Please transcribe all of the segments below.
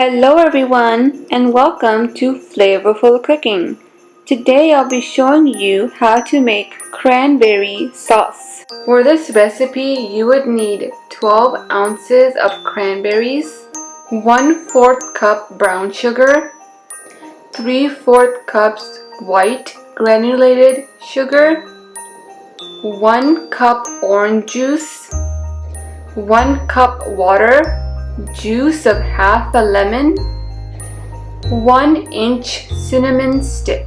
Hello everyone and welcome to Flavorful Cooking. Today I'll be showing you how to make cranberry sauce. For this recipe you would need 12 ounces of cranberries, 1/4 cup brown sugar, 3/4 cups white granulated sugar, 1 cup orange juice, 1 cup water, juice of half a lemon, 1-inch cinnamon stick.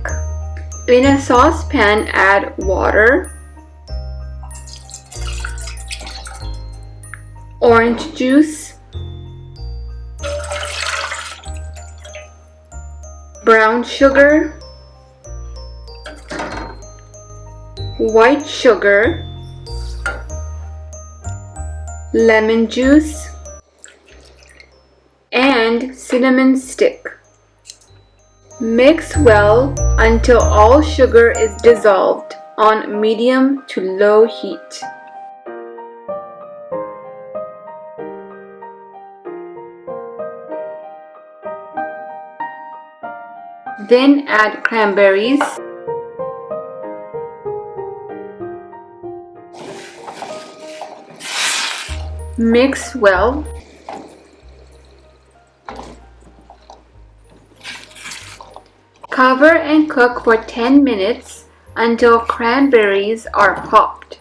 In a saucepan, add water, orange juice, brown sugar, white sugar, lemon juice, and cinnamon stick. Mix well until all sugar is dissolved on medium to low heat. Then add cranberries, mix well. Cover and cook for 10 minutes until cranberries are popped.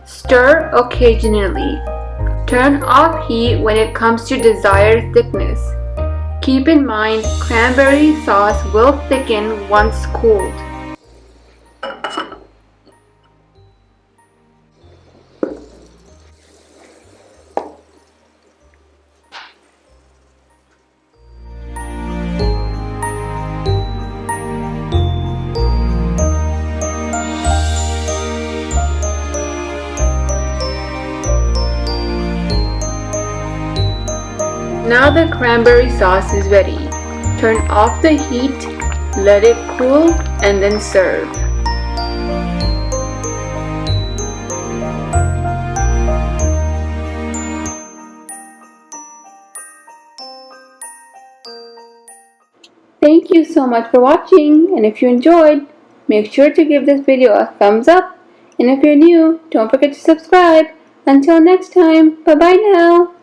Stir occasionally. Turn off heat when it comes to desired thickness. Keep in mind, cranberry sauce will thicken once cooled. Now the cranberry sauce is ready. Turn off the heat, let it cool, and then serve. Thank you so much for watching, and if you enjoyed, make sure to give this video a thumbs up. And if you're new, don't forget to subscribe. Until next time, bye bye now.